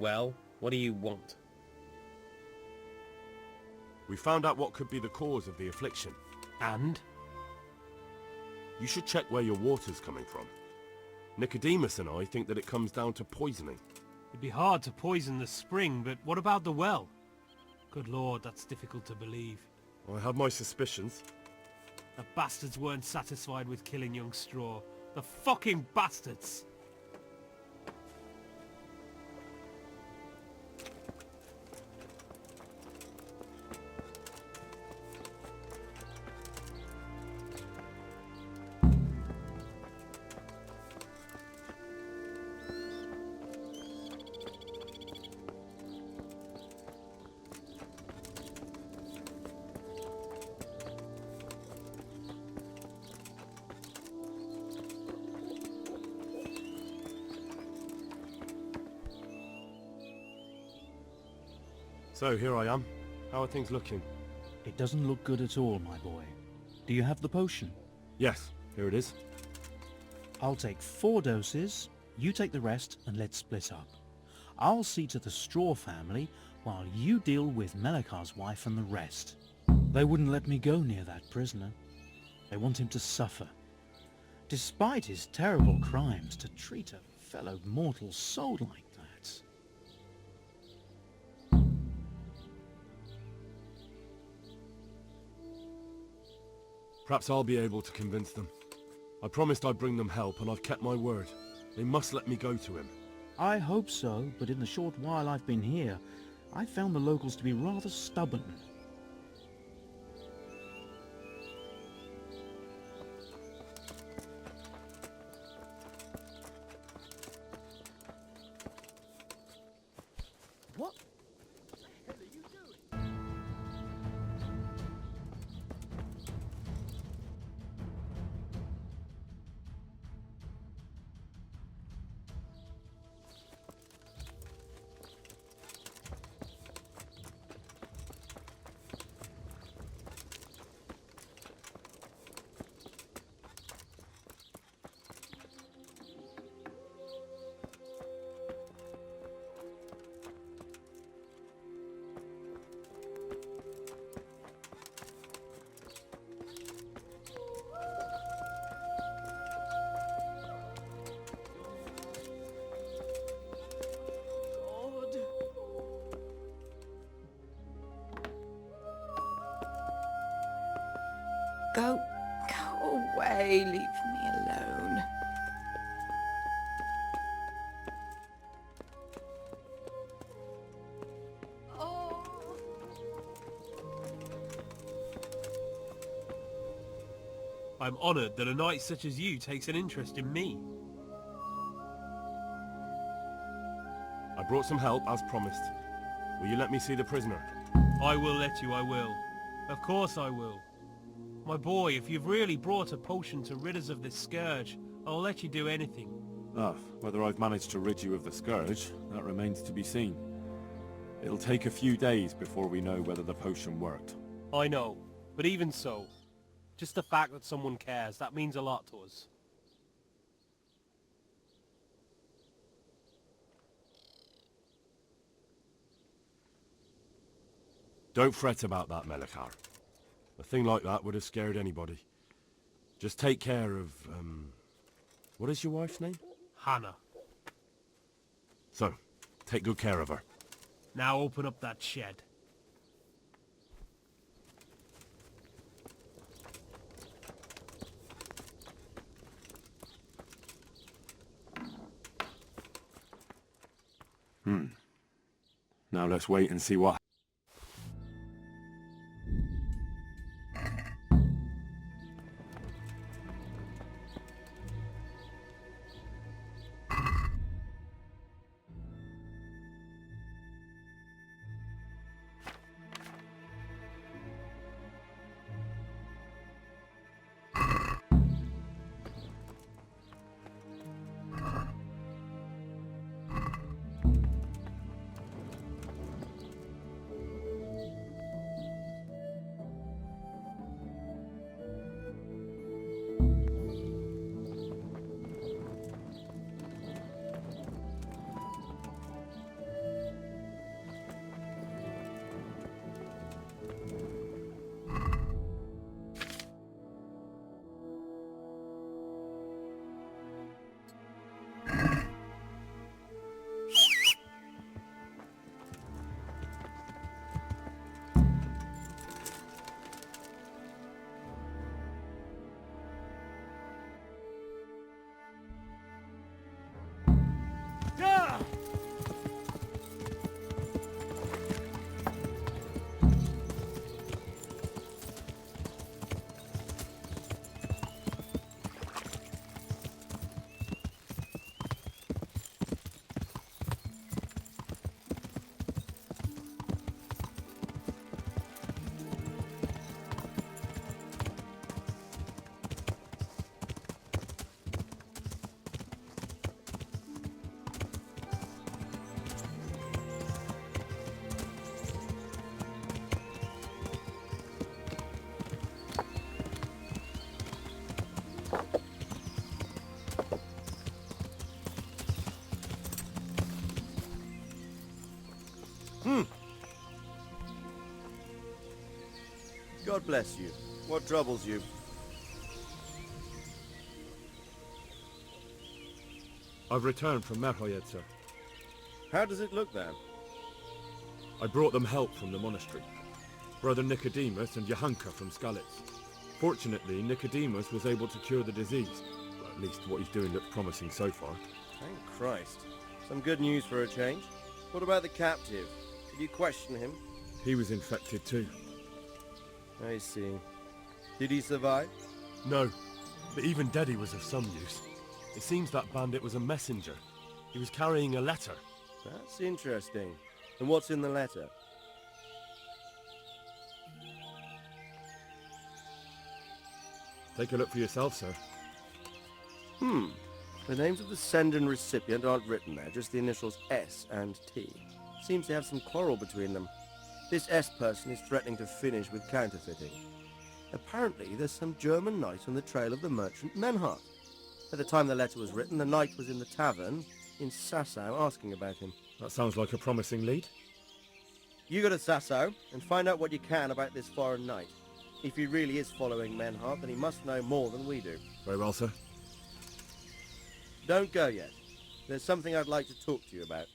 Well, what do you want? We found out what could be the cause of the affliction. And? You should check where your water's coming from. Nicodemus and I think that it comes down to poisoning. It'd be hard to poison the spring, but what about the well? Good lord, that's difficult to believe. I have my suspicions. The bastards weren't satisfied with killing young Straw. The fucking bastards! So, here I am. How are things looking? It doesn't look good at all, my boy. Do you have the potion? Yes, here it is. I'll take 4 doses, you take the rest, and let's split up. I'll see to the Straw family, while you deal with Melikar's wife and the rest. They wouldn't let me go near that prisoner. They want him to suffer. Despite his terrible crimes, to treat a fellow mortal soul like that. Perhaps I'll be able to convince them. I promised I'd bring them help, and I've kept my word. They must let me go to him. I hope so, but in the short while I've been here, I've found the locals to be rather stubborn. What? Go away, leave me alone. Oh. I'm honoured that a knight such as you takes an interest in me. I brought some help, as promised. Will you let me see the prisoner? I will let you, I will. Of course I will. My boy, if you've really brought a potion to rid us of this scourge, I'll let you do anything. Whether I've managed to rid you of the scourge, that remains to be seen. It'll take a few days before we know whether the potion worked. I know, but even so, just the fact that someone cares, that means a lot to us. Don't fret about that, Melikar. A thing like that would have scared anybody. Just take care of, what is your wife's name? Hannah. So, take good care of her. Now open up that shed. Now let's wait and see what... God bless you. What troubles you? I've returned from Merhoyed, sir. How does it look then? I brought them help from the monastery. Brother Nicodemus and Johanka from Skalitz. Fortunately, Nicodemus was able to cure the disease. Well, at least what he's doing looks promising so far. Thank Christ. Some good news for a change. What about the captive? Did you question him? He was infected too. I see. Did he survive? No, but even dead he was of some use. It seems that bandit was a messenger. He was carrying a letter. That's interesting. And what's in the letter? Take a look for yourself, sir. The names of the sender and recipient aren't written there, just the initials S and T. Seems to have some quarrel between them. This S person is threatening to finish with counterfeiting. Apparently, there's some German knight on the trail of the merchant Menhart. At the time the letter was written, the knight was in the tavern in Sasau asking about him. That sounds like a promising lead. You go to Sasau and find out what you can about this foreign knight. If he really is following Menhart, then he must know more than we do. Very well, sir. Don't go yet. There's something I'd like to talk to you about.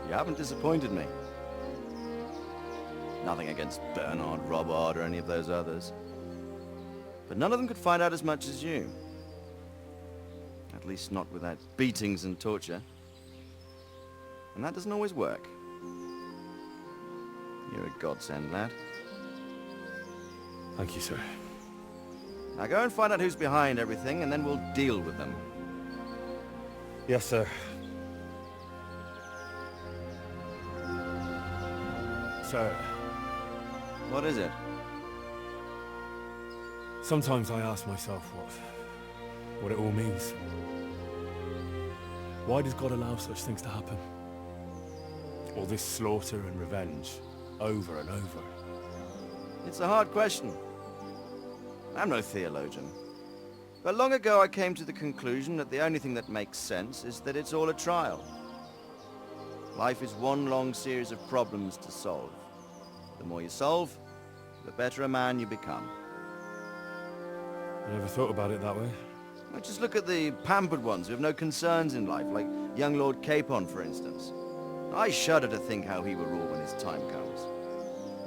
You haven't disappointed me. Nothing against Bernard, Robert, or any of those others. But none of them could find out as much as you. At least not without beatings and torture. And that doesn't always work. You're a godsend, lad. Thank you, sir. Now go and find out who's behind everything, and then we'll deal with them. Yes, sir. Sir, What is it? sometimes I ask myself what it all means. Why does God allow such things to happen? All this slaughter and revenge, over and over. It's a hard question. I'm no theologian. But long ago I came to the conclusion that the only thing that makes sense is that it's all a trial. Life is one long series of problems to solve. The more you solve, the better a man you become. I never thought about it that way. Well, just look at the pampered ones who have no concerns in life, like young Lord Capon, for instance. I shudder to think how he will rule when his time comes.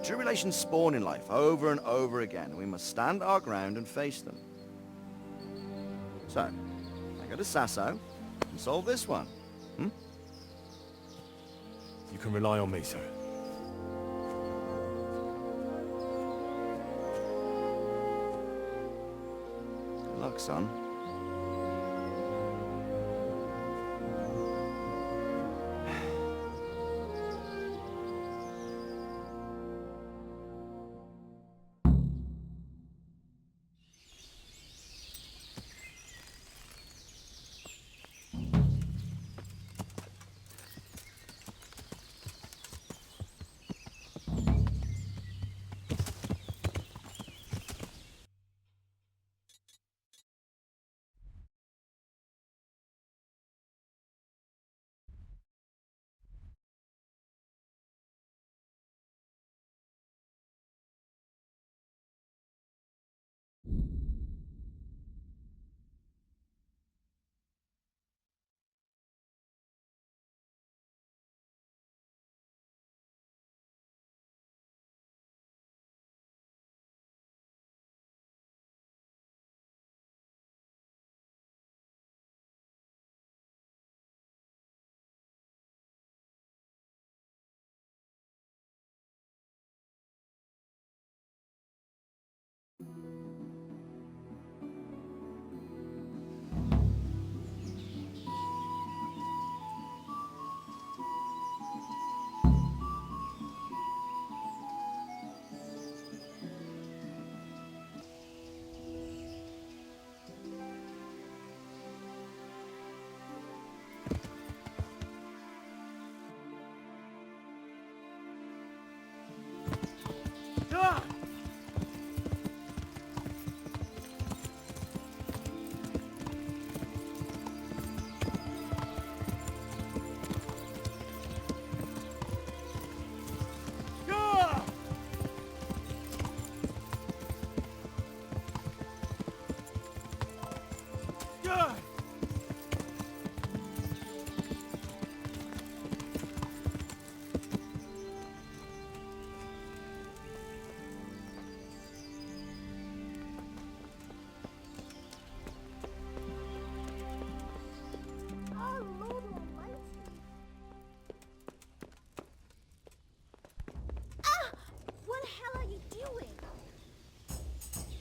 Tribulations spawn in life over and over again, and we must stand our ground and face them. So, I go to Sasau and solve this one. You can rely on me, sir. Good luck, son.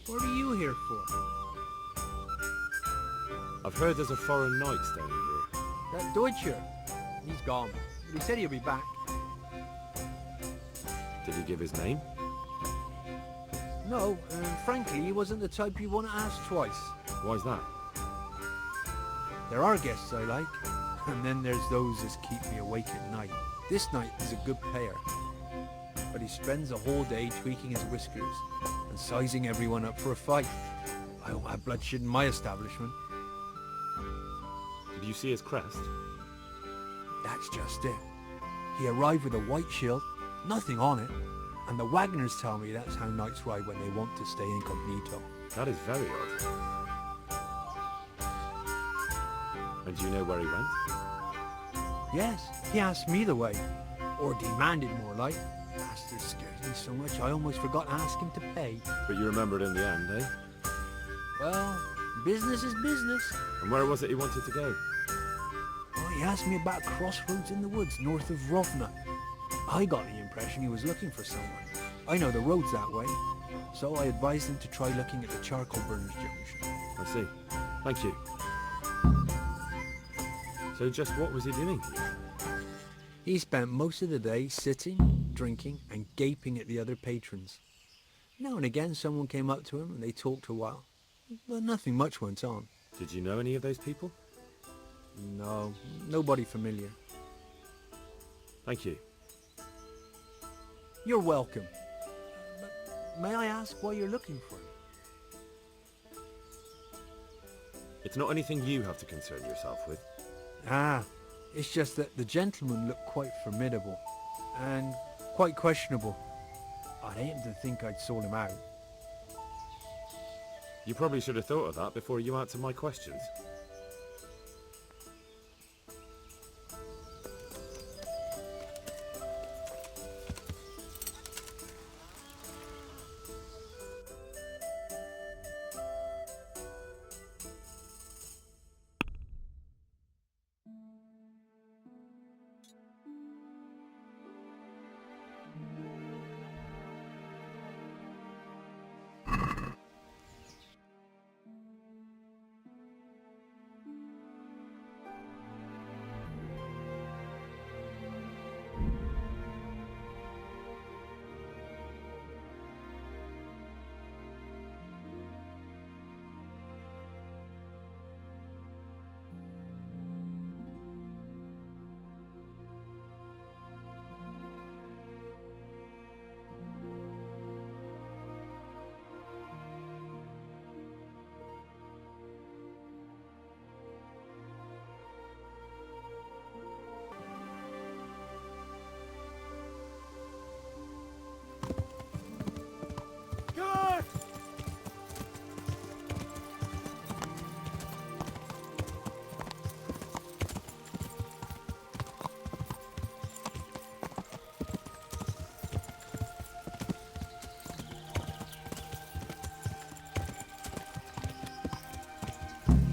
What are you here for? I've heard there's a foreign knight staying here. That Deutscher. He's gone. But he said he'll be back. Did he give his name? No, frankly, he wasn't the type you want to ask twice. Why's that? There are guests I like, and then there's those that keep me awake at night. This knight is a good payer, but he spends the whole day tweaking his whiskers and sizing everyone up for a fight. I don't have bloodshed in my establishment. Did you see his crest? That's just it. He arrived with a white shield, nothing on it, and the Wagners tell me that's how knights ride when they want to stay incognito. That is very odd. And do you know where he went? Yes, he asked me the way, or demanded more like. Bastard scares me so much I almost forgot to ask him to pay. But you remembered in the end, eh? Well, business is business. And where was it he wanted to go? Oh, he asked me about crossroads in the woods north of Rovna. I got the impression he was looking for someone. I know the road's that way, so I advised him to try looking at the charcoal burners junction. I see. Thank you. So just what was he doing here? He spent most of the day sitting, drinking, and gaping at the other patrons. Now and again someone came up to him and they talked a while, but nothing much went on. Did you know any of those people? No, nobody familiar. Thank you. You're welcome. But may I ask why you're looking for him? It's not anything you have to concern yourself with. Ah, it's just that the gentleman looked quite formidable and quite questionable. I'd hate him to think I'd sold him out. You probably should have thought of that before you answered my questions.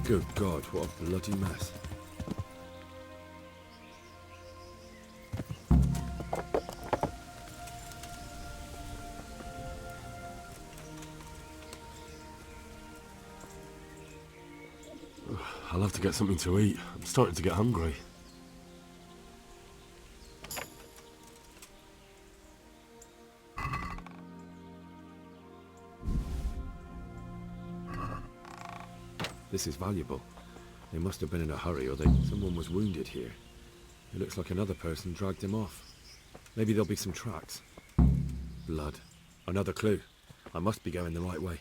Good God, what a bloody mess. I'll have to get something to eat. I'm starting to get hungry. This is valuable. They must have been in a hurry, or someone was wounded here. It looks like another person dragged him off. Maybe there'll be some tracks. Blood. Another clue. I must be going the right way.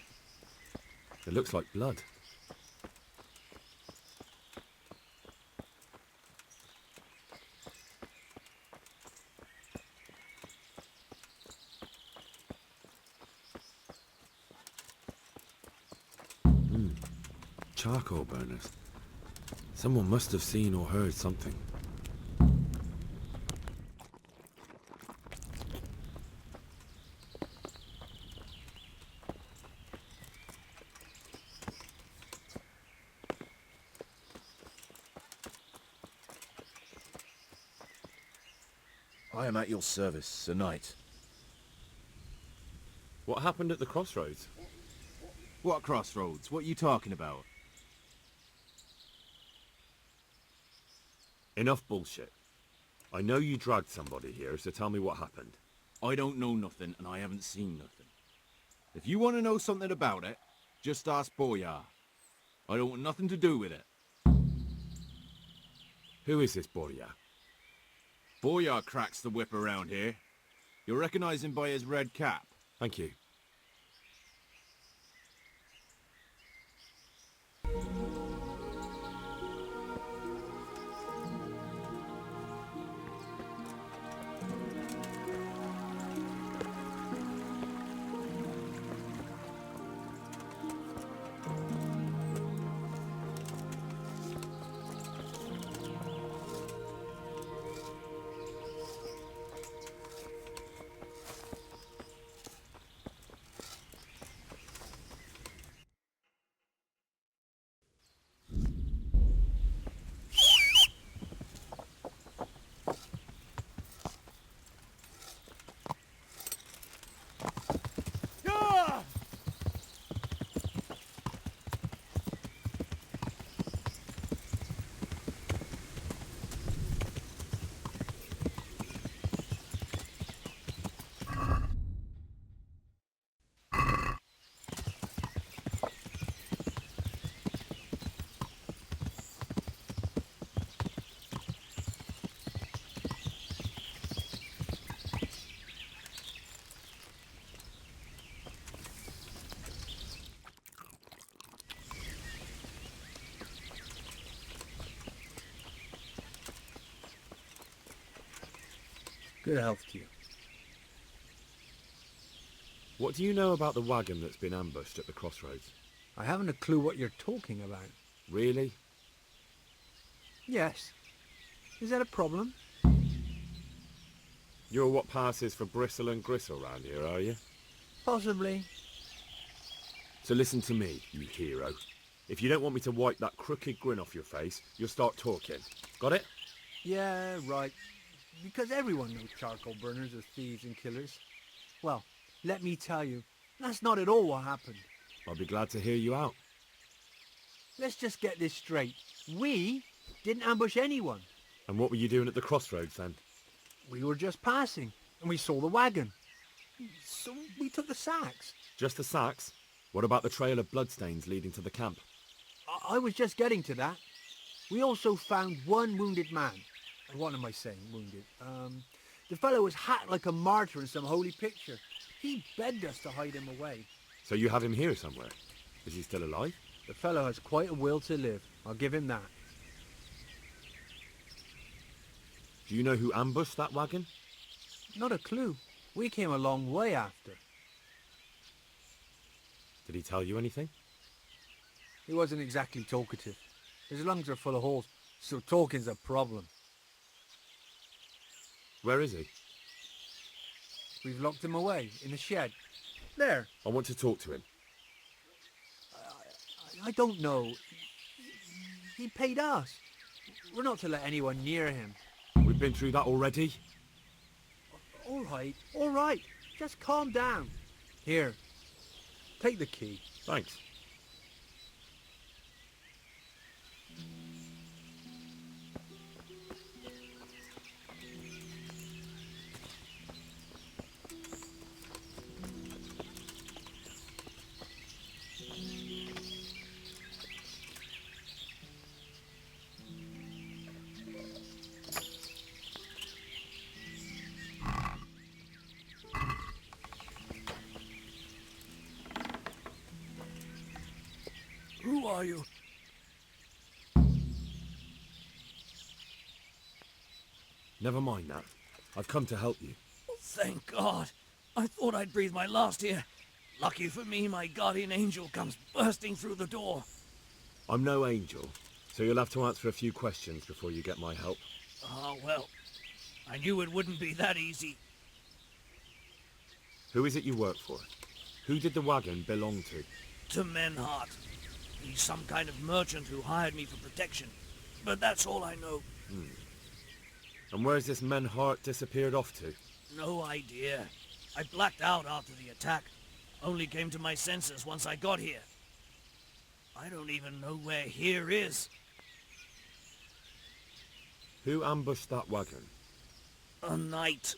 It looks like blood. Charcoal burners. Someone must have seen or heard something. I am at your service, Sir Knight. What happened at the crossroads? What crossroads? What are you talking about? Enough bullshit. I know you dragged somebody here, so tell me what happened. I don't know nothing, and I haven't seen nothing. If you want to know something about it, just ask Boyar. I don't want nothing to do with it. Who is this Borya? Boyar cracks the whip around here. You'll recognize him by his red cap. Thank you. Good health to you. What do you know about the wagon that's been ambushed at the crossroads? I haven't a clue what you're talking about. Really? Yes. Is that a problem? You're what passes for bristle and gristle round here, are you? Possibly. So listen to me, you hero. If you don't want me to wipe that crooked grin off your face, you'll start talking. Got it? Yeah, right. Because everyone knows charcoal burners are thieves and killers. Well, let me tell you, that's not at all what happened. I'll be glad to hear you out. Let's just get this straight. We didn't ambush anyone. And what were you doing at the crossroads then? We were just passing, and we saw the wagon. So we took the sacks. Just the sacks? What about the trail of bloodstains leading to the camp? I was just getting to that. We also found one wounded man. What am I saying, wounded? The fellow was hacked like a martyr in some holy picture. He begged us to hide him away. So you have him here somewhere? Is he still alive? The fellow has quite a will to live. I'll give him that. Do you know who ambushed that wagon? Not a clue. We came a long way after. Did he tell you anything? He wasn't exactly talkative. His lungs are full of holes, so talking's a problem. Where is he? We've locked him away in the shed. There. I want to talk to him. I don't know. He paid us. We're not to let anyone near him. We've been through that already. All right. Just calm down. Here, take the key. Thanks. Who are you? Never mind that. I've come to help you. Thank God. I thought I'd breathe my last here. Lucky for me, my guardian angel comes bursting through the door. I'm no angel, so you'll have to answer a few questions before you get my help. Ah, well, I knew it wouldn't be that easy. Who is it you work for? Who did the wagon belong to? To Menhart. He's some kind of merchant who hired me for protection. But that's all I know. And where's this Menhart disappeared off to? No idea. I blacked out after the attack. only came to my senses once I got here. I don't even know where here is. Who ambushed that wagon? A knight.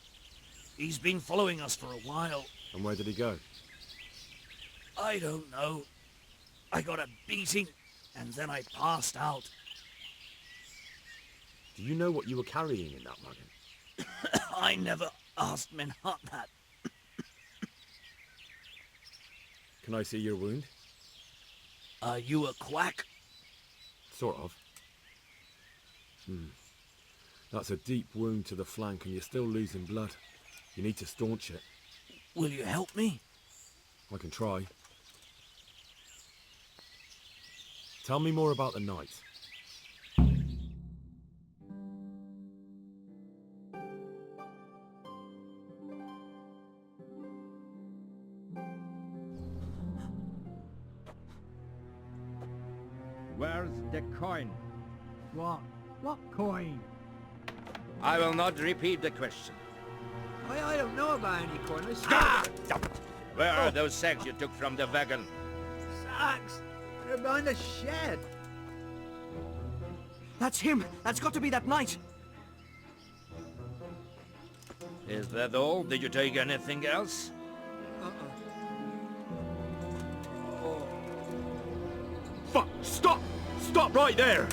He's been following us for a while. And where did he go? I don't know. I got a beating, and then I passed out. Do you know what you were carrying in that wagon? I never asked Menhut that. Can I see your wound? Are you a quack? Sort of. That's a deep wound to the flank and you're still losing blood. You need to staunch it. Will you help me? I can try. Tell me more about the night. Where's the coin? What? What coin? I will not repeat the question. I don't know about any coin. Where are those sacks you took from the wagon? Sacks! They're behind the shed. That's him! That's got to be that knight! Is that all? Did you take anything else? Fuck! Stop! Stop right there!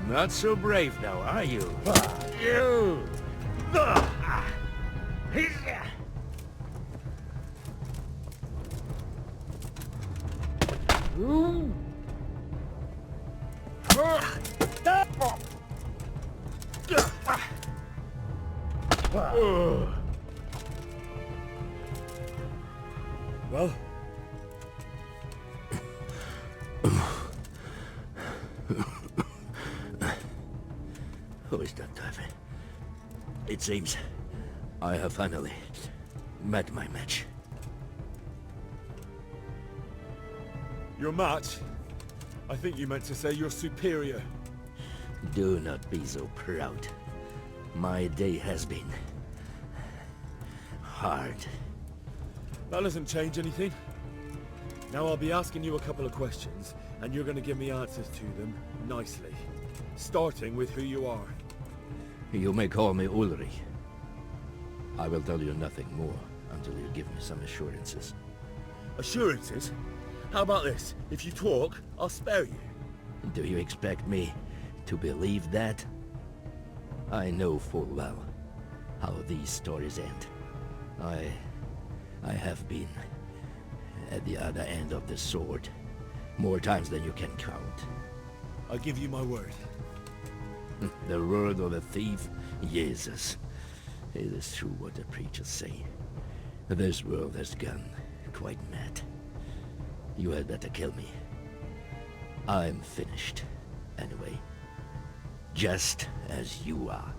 Not so brave now, are you? You! Well, Who is that, David? It seems I have finally met my match. Your match? I think you meant to say your superior. Do not be so proud. My day has been hard. That doesn't change anything. Now I'll be asking you a couple of questions, and you're going to give me answers to them nicely. Starting with who you are. You may call me Ulrich. I will tell you nothing more until you give me some assurances. Assurances? How about this? If you talk, I'll spare you. Do you expect me to believe that? I know full well how these stories end. I have been at the other end of the sword more times than you can count. I give you my word. The word of a thief? Jesus. It is true what the preachers say. This world has gone quite mad. You had better kill me. I'm finished, anyway. Just as you are.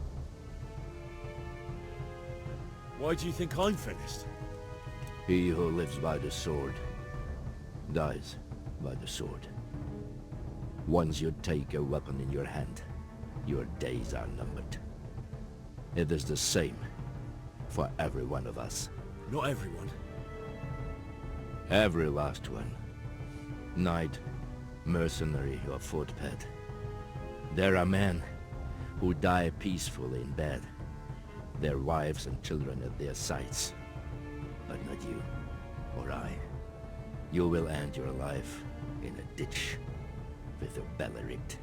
Why do you think I'm finished? He who lives by the sword dies by the sword. Once you take a weapon in your hand, your days are numbered. It is the same for every one of us. Not everyone. Every last one. Knight, mercenary, or footpad. There are men who die peacefully in bed, their wives and children at their sides. But not you, or I. You will end your life in a ditch with your belly ripped.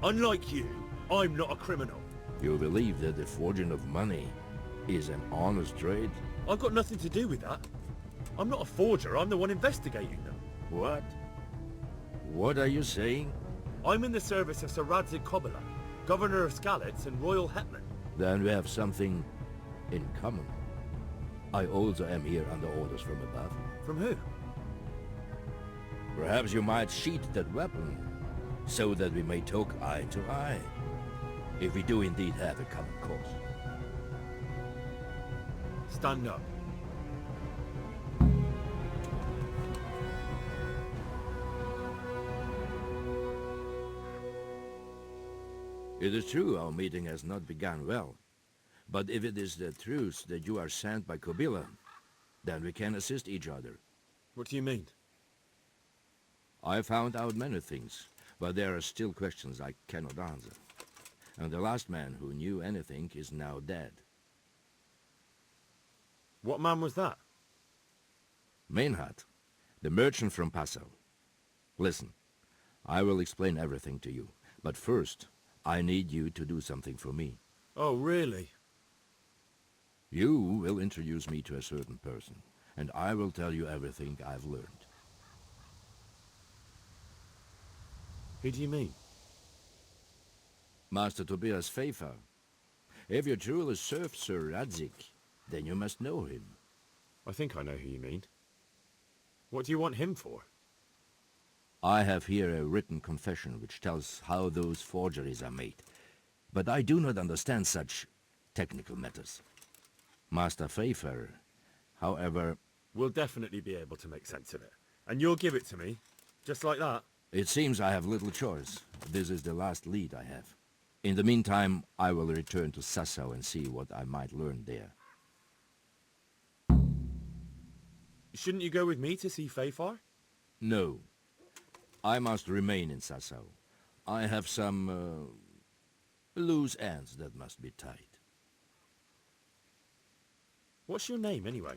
Unlike you, I'm not a criminal. You believe that the forging of money is an honest trade? I've got nothing to do with that. I'm not a forger, I'm the one investigating them. What? What are you saying? I'm in the service of Sir Radzig Kobyla, Governor of Skalitz and Royal Hetman. Then we have something in common. I also am here under orders from above. From who? Perhaps you might sheath that weapon, so that we may talk eye to eye. If we do indeed have a common cause. Stand up. It is true our meeting has not begun well. But if it is the truth that you are sent by Kobyla, then we can assist each other. What do you mean? I found out many things, but there are still questions I cannot answer. And the last man who knew anything is now dead. What man was that? Meinhard, the merchant from Passau. Listen, I will explain everything to you, but first, I need you to do something for me. Oh, really? You will introduce me to a certain person, and I will tell you everything I've learned. Who do you mean? Master Tobias Pfeiffer. If you truly serve Sir Radzig, then you must know him. I think I know who you mean. What do you want him for? I have here a written confession which tells how those forgeries are made, but I do not understand such technical matters. Master Pfeiffer, however... We'll definitely be able to make sense of it. And you'll give it to me, just like that? It seems I have little choice. This is the last lead I have. In the meantime, I will return to Sassau and see what I might learn there. Shouldn't you go with me to see Pfeiffer? No. I must remain in Sassau. I have some, loose ends that must be tied. What's your name, anyway?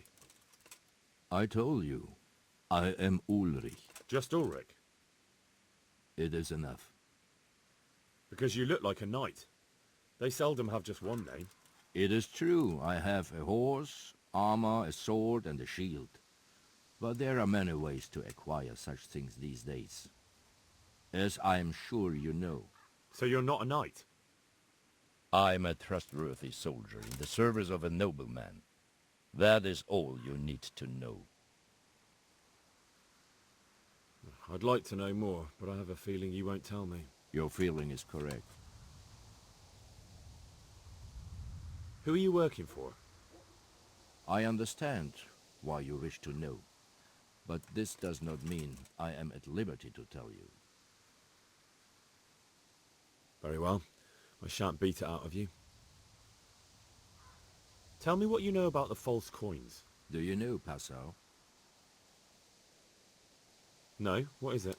I told you. I am Ulrich. Just Ulrich? It is enough. Because you look like a knight. They seldom have just one name. It is true. I have a horse, armor, a sword, and a shield. But there are many ways to acquire such things these days. As I am sure you know. So you're not a knight? I'm a trustworthy soldier in the service of a nobleman. That is all you need to know. I'd like to know more, but I have a feeling you won't tell me. Your feeling is correct. Who are you working for? I understand why you wish to know, but this does not mean I am at liberty to tell you. Very well. I shan't beat it out of you. Tell me what you know about the false coins. Do you know Passau? No, what is it?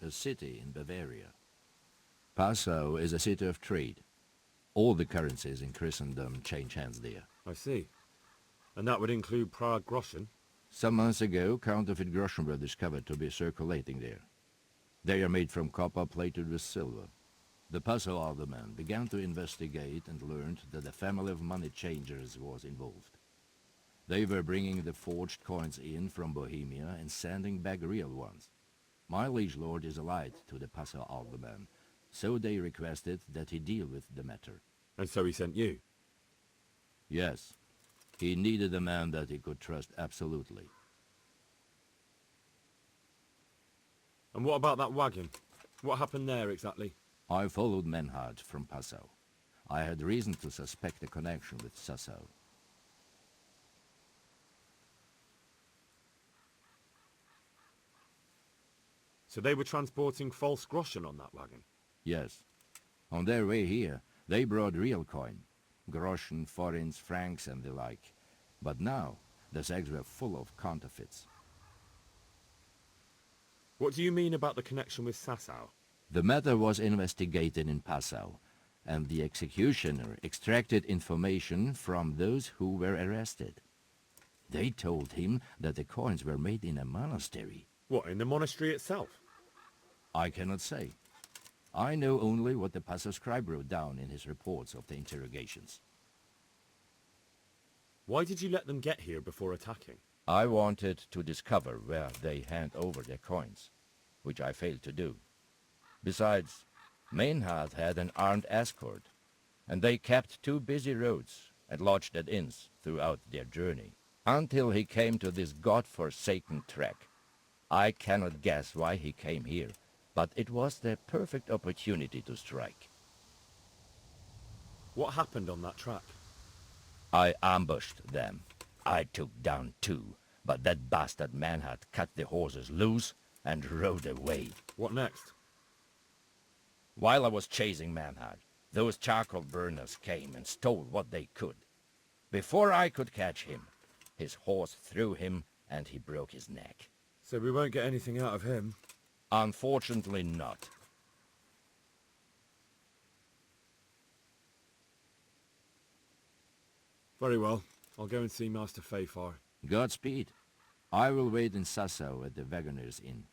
A city in Bavaria. Passau is a city of trade. All the currencies in Christendom change hands there. I see. And that would include Prague groschen? Some months ago, counterfeit groschen were discovered to be circulating there. They are made from copper plated with silver. The Passau alderman began to investigate and learned that a family of money changers was involved. They were bringing the forged coins in from Bohemia and sending back real ones. My liege lord is allied to the Passau alderman, so they requested that he deal with the matter. And so he sent you? Yes. He needed a man that he could trust absolutely. And what about that wagon? What happened there exactly? I followed Menhard from Passau. I had reason to suspect a connection with Sassau. So they were transporting false groschen on that wagon? Yes. On their way here, they brought real coin. Groschen, forints, francs and the like. But now, the sacks were full of counterfeits. What do you mean about the connection with Sassau? The matter was investigated in Passau, and the executioner extracted information from those who were arrested. They told him that the coins were made in a monastery. What, in the monastery itself? I cannot say. I know only what the Passau scribe wrote down in his reports of the interrogations. Why did you let them get here before attacking? I wanted to discover where they hand over their coins, which I failed to do. Besides, Meinhard had an armed escort, and they kept 2 busy roads and lodged at inns throughout their journey, until he came to this god-forsaken track. I cannot guess why he came here, but it was the perfect opportunity to strike. What happened on that track? I ambushed them. I took down 2, but that bastard Meinhard cut the horses loose and rode away. What next? While I was chasing Meinhard, those charcoal burners came and stole what they could. Before I could catch him, his horse threw him and he broke his neck. So we won't get anything out of him? Unfortunately not. Very well. I'll go and see Master Fayfar. Godspeed. I will wait in Sassau at the Wagoner's Inn.